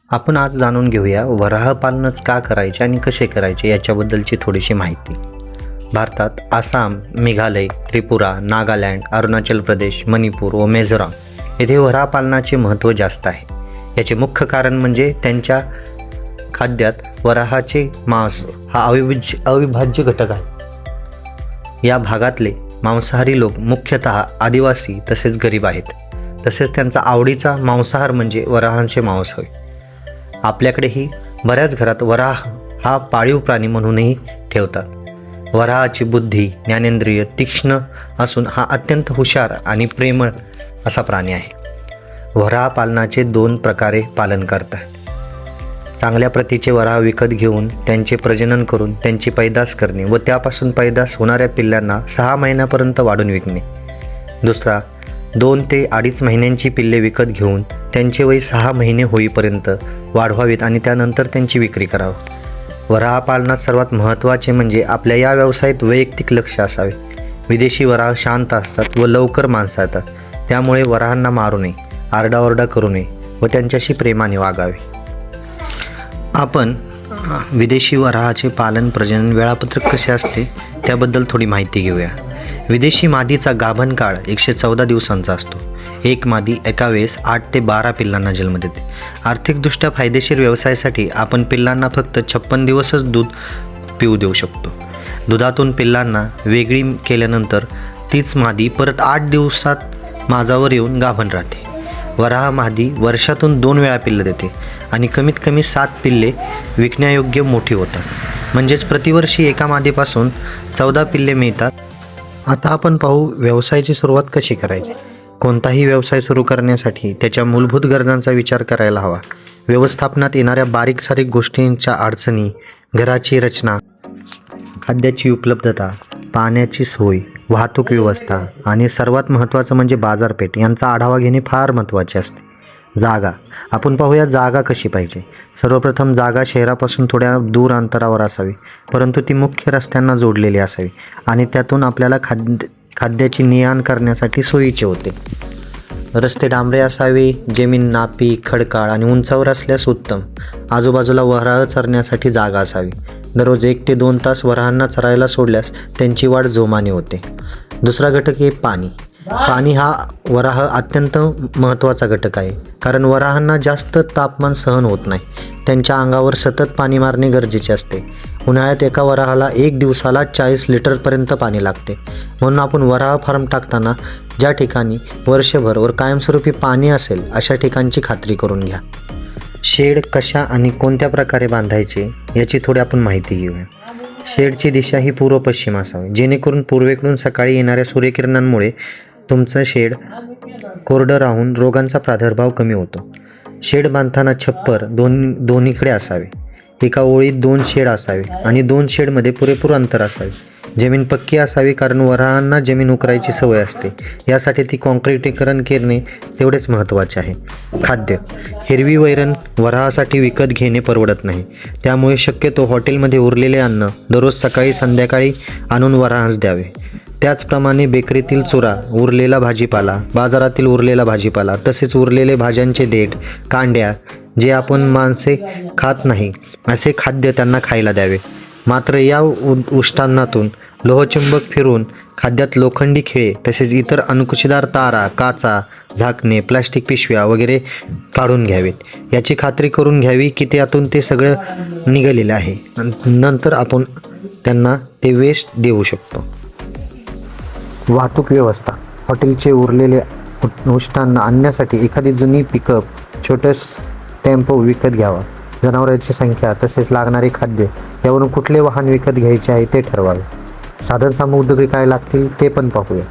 आपण आज जाणून घेऊया वराह पालनच का करायचे आणि कसे करायचे याच्याबद्दलची थोडीशी माहिती. भारतात आसाम, मेघालय, त्रिपुरा, नागालँड, अरुणाचल प्रदेश, मणिपूर व मिझोराम येथे वराह पालनाचे महत्त्व जास्त आहे. याचे मुख्य कारण म्हणजे त्यांच्या खाद्यात वराहाचे मांस हा अविभाज्य घटक आहे. या भागातले मांसाहारी लोक मुख्यतः आदिवासी तसेच गरीब आहेत. तसेच त्यांचा आवडीचा मांसाहार म्हणजे वराहांचे मांस होय. आपल्याकडेही बऱ्याच घरात वराह हा पाळीव प्राणी म्हणूनही ठेवतात. वराहाची बुद्धी, ज्ञानेंद्रिय तीक्ष्ण असून हा अत्यंत हुशार आणि प्रेमळ असा प्राणी आहे. वराह पालनाचे 2 प्रकारे पालन करतात. चांगल्या प्रतीचे वराह विकत घेऊन त्यांचे प्रजनन करून त्यांची पैदास करणे व त्यापासून पैदास होणाऱ्या पिल्लांना 6 महिन्यापर्यंत वाढून विकणे. दुसरा, 2 ते 2.5 महिन्यांची पिल्ले विकत घेऊन त्यांचे वय 6 महिने होईपर्यंत वाढवावीत आणि त्यानंतर त्यांची विक्री करावी. वराह पालनात सर्वात महत्त्वाचे म्हणजे आपल्या या व्यवसायात वैयक्तिक लक्ष असावे. विदेशी वराह शांत असतात व लवकर मांसाळतात. त्यामुळे वराहांना मारू नये, आरडाओरडा करू नये व त्यांच्याशी प्रेमाने वागावे. आपण विदेशी वराहाचे पालन प्रजनन वेळापत्रक कसे असते त्याबद्दल थोडी माहिती घेऊया. विदेशी मादीचा गाभण काळ 114 दिवसांचा असतो. एक मादी एका वेळेस 8 ते 12 पिल्लांना जन्म देते. आर्थिकदृष्ट्या फायदेशीर व्यवसायासाठी आपण पिल्लांना फक्त 56 दिवसच दूध पिऊ देऊ शकतो. दुधातून पिल्लांना वेगळी केल्यानंतर तीच मादी परत 8 दिवसात माजावर येऊन गाभण राहते. वराह मादी वर्षातून 2 वेळा पिल्लं देते आणि कमीत कमी 7 पिल्ले विकण्यायोग्य मोठी होतात. म्हणजेच प्रतिवर्षी एका मादीपासून 14 पिल्ले मिळतात. आता आपण पाहू व्यवसायाची सुरुवात कशी करायची. कोणताही व्यवसाय सुरू करण्यासाठी त्याच्या मूलभूत गरजांचा विचार करायला हवा. व्यवस्थापनात येणाऱ्या बारीक सारीक गोष्टींच्या अडचणी, घराची रचना, खाद्याची उपलब्धता, पाण्याची सोय, वाहतूक व्यवस्था आणि सर्वात महत्त्वाचं म्हणजे बाजारपेठ यांचा आढावा घेणे फार महत्त्वाचे असते. जागा. आपण पाहूया जागा कशी पाहिजे. सर्वप्रथम जागा शहरापासून थोड्या दूर अंतरावर असावी, परंतु ती मुख्य रस्त्यांना जोडलेली असावी आणि त्यातून आपल्याला खाद्याची ने-आण करण्यासाठी सोयीचे होते. रस्ते डांबरे असावे, जमीन नापीक, खडकाळ आणि उंचावर असल्यास उत्तम. आजूबाजूला वराह चरण्यासाठी जागा असावी. दररोज 1 ते 2 तास वराहांना चरायला सोडल्यास त्यांची वाढ जोमाने होते. दुसरा घटक आहे पाणी. पाणी हा वराह अत्यंत महत्त्वाचा घटक आहे, कारण वराहांना जास्त तापमान सहन होत नाही. त्यांच्या अंगावर सतत पाणी मारणे गरजेचे असते. उन्हाळ्यात एका वराहाला 1 दिवसाला 40 लिटरपर्यंत पाणी लागते. म्हणून आपण वराह फार्म टाकताना ज्या ठिकाणी वर्षभर व कायमस्वरूपी पाणी असेल अशा ठिकाणची खात्री करून घ्या. शेड कशा आणि कोणत्या प्रकारे बांधायचे याची थोडी आपण माहिती घेऊया. शेडची दिशा ही पूर्व पश्चिम असावी, जेणेकरून पूर्वेकडून सकाळी येणाऱ्या सूर्यकिरणांमुळे तुमचं शेड कोरडं राहून रोगांचा प्रादुर्भाव कमी होतो. शेड बांधताना छप्पर दोन्हीकडे असावे. एका ओळीत 2 शेड असावे आणि 2 शेडमध्ये पुरेपूर अंतर असावे. जमीन पक्की असावी, कारण वराहांना जमीन उकरायची सवय असते. यासाठी ती काँक्रिटीकरण करणे तेवढेच महत्त्वाचे आहे. खाद्य. हिरवी वैरण वराहासाठी विकत घेणे परवडत नाही. त्यामुळे शक्यतो हॉटेलमध्ये उरलेले अन्न दररोज सकाळी संध्याकाळी आणून वराहांस द्यावे. त्याचप्रमाणे बेकरीतील चुरा, उरलेला भाजीपाला, बाजारातील उरलेला भाजीपाला, तसेच उरलेले भाज्यांचे देठ, कांड्या जे आपण माणसे खात नाही असे खाद्य त्यांना खायला द्यावे. मात्र या उष्टांनातून लोहचुंबक फिरून खाद्यात लोखंडी खिळे तसेच इतर अनुकुशीदार तारा, काचा, झाकणे, प्लास्टिक पिशव्या वगैरे काढून घ्यावेत. याची खात्री करून घ्यावी की त्यातून ते सगळं निघालेलं आहे. नंतर आपण त्यांना ते वेस्ट देऊ शकतो. वाहतूक व्यवस्था. हॉटेलचे उरलेले उष्टांना आणण्यासाठी एखादी जुनी पिकअप, छोटस टेम्पो विकत घ्यावा. जनावरांची संख्या तसेच लागणारे खाद्य यावरून कुठले वाहन विकत घ्यायचे आहे ते ठरवावे. साधनसामुग्री काय लागतील ते पण पाहूया.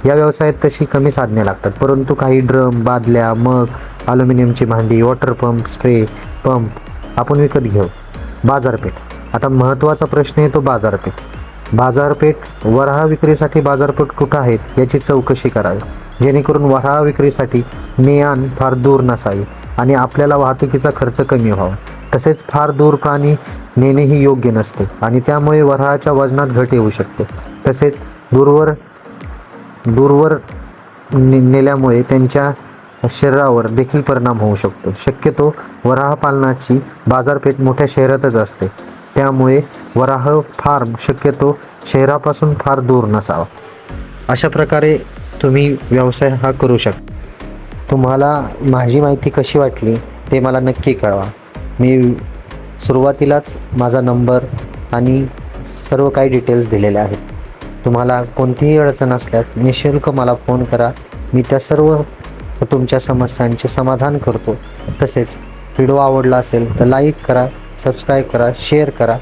या व्यवसायात तशी कमी साधने लागतात, परंतु काही ड्रम, बादल्या, मग, ॲल्युमिनियमची भांडी, वॉटर पंप, स्प्रे पंप आपण विकत घेऊ. बाजारपेठ. आता महत्त्वाचा प्रश्न येतो बाजारपेठ. वराह विक्रीसाठी बाजारपेठ कुठं आहेत याची चौकशी करावी, जेणेकरून वराह विक्रीसाठी ने-आण फार दूर नसावी आणि आपल्याला वाहतुकीचा खर्च कमी व्हावा. तसेच फार दूर प्राणी नेणेही योग्य नसते आणि त्यामुळे वराहाच्या वजनात घट येऊ शकते. तसेच दूरवर नेल्यामुळे त्यांच्या शरीरावर देखील परिणाम होऊ शकतो. शक्यतो वराह पालनाची बाजारपेठ मोठ्या शहरातच असते, त्यामुळे वराह फार्म शक्यतो शहरापासून फार दूर नसावा. अशा प्रकारे तुम्ही व्यवसाय हा करू शकता. तुम्हाला माझी माहिती कशी वाटली ते मला नक्की कळवा. मी सुरुवातीलाच माझा नंबर आणि सर्व काही डिटेल्स दिलेले आहेत. तुम्हाला कोणतीही अडचण असल्यास निःशुल्क मला फोन करा. मी त्या सर्व तुमच्या समस्यांचे समाधान करतो. तसेच व्हिडिओ आवडला असेल तर लाईक करा, सबस्क्राईब करा, शेअर करा.